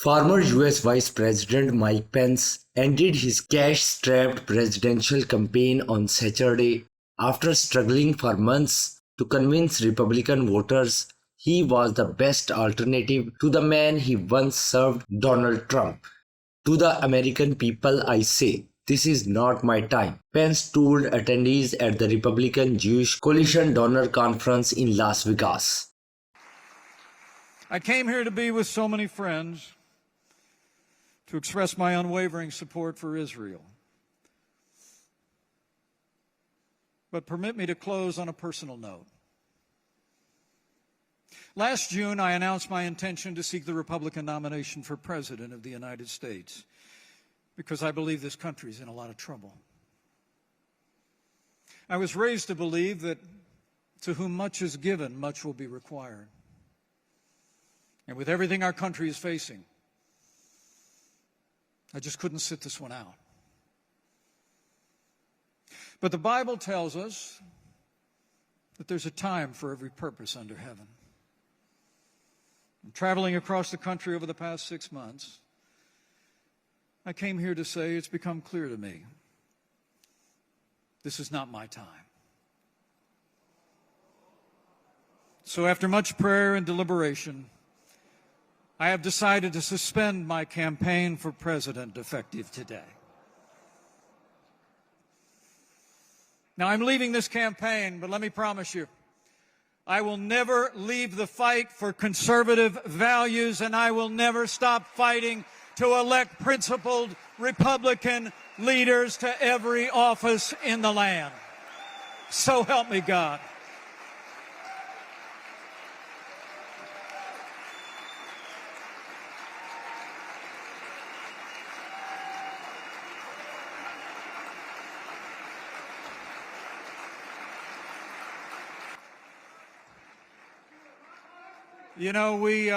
Former US Vice President Mike Pence ended his cash-strapped presidential campaign on Saturday after struggling for months to convince Republican voters he was the best alternative to the man he once served, Donald Trump. To the American people I say, this is not my time, Pence told attendees at the Republican Jewish Coalition Donor Conference in Las Vegas. I came here to be with so many friends to express my unwavering support for Israel. But permit me to close on a personal note. Last June, I announced my intention to seek the Republican nomination for President of the United States because I believe this country is in a lot of trouble. I was raised to believe that to whom much is given, much will be required. And with everything our country is facing, I just couldn't sit this one out. But the Bible tells us that there's a time for every purpose under heaven. And traveling across the country over the past 6 months, I came here to say it's become clear to me this is not my time. So after much prayer and deliberation, I have decided to suspend my campaign for president effective today. Now, I'm leaving this campaign, but let me promise you, I will never leave the fight for conservative values, and I will never stop fighting to elect principled Republican leaders to every office in the land. So help me God. You know, we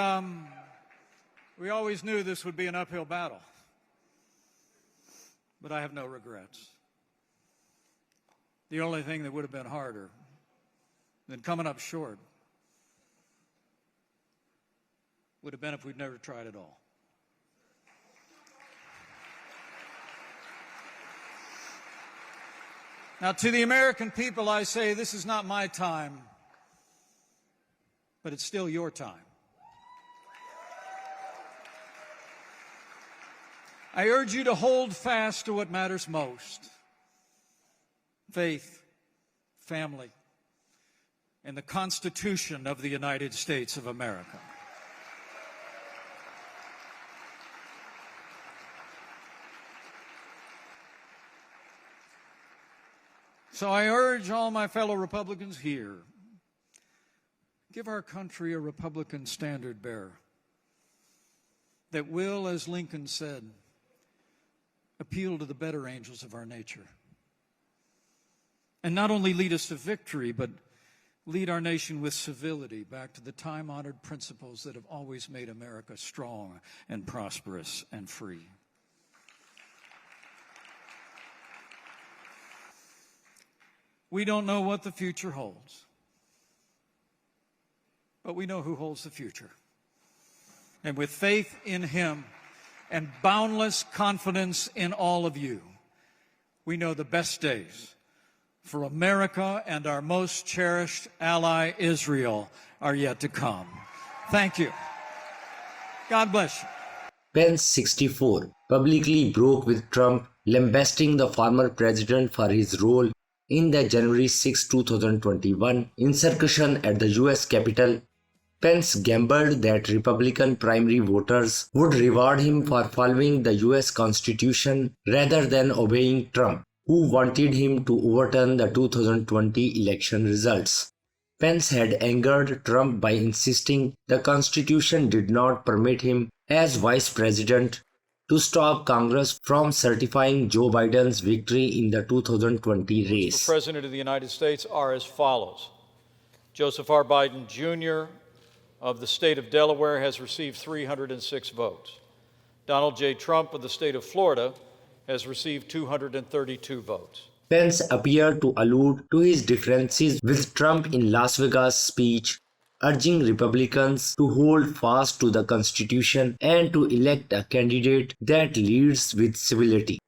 always knew this would be an uphill battle, but I have no regrets. The only thing that would have been harder than coming up short would have been if we'd never tried at all. Now, to the American people, I say this is not my time, but it's still your time. I urge you to hold fast to what matters most: faith, family, and the Constitution of the United States of America. So I urge all my fellow Republicans here, give our country a Republican standard bearer that will, as Lincoln said, appeal to the better angels of our nature. And not only lead us to victory, but lead our nation with civility back to the time-honored principles that have always made America strong and prosperous and free. We don't know what the future holds, but we know who holds the future. And with faith in Him and boundless confidence in all of you, we know the best days for America and our most cherished ally, Israel, are yet to come. Thank you. God bless you. Pence, 64, publicly broke with Trump, lambasting the former president for his role in the January 6, 2021 insurrection at the US Capitol. Pence gambled that Republican primary voters would reward him for following the US Constitution rather than obeying Trump, who wanted him to overturn the 2020 election results. Pence had angered Trump by insisting the Constitution did not permit him, as Vice President, to stop Congress from certifying Joe Biden's victory in the 2020 race. The President of the United States are as follows. Joseph R. Biden, Jr. of the state of Delaware has received 306 votes. Donald J. Trump of the state of Florida has received 232 votes. Pence appeared to allude to his differences with Trump in Las Vegas speech, urging Republicans to hold fast to the Constitution and to elect a candidate that leads with civility.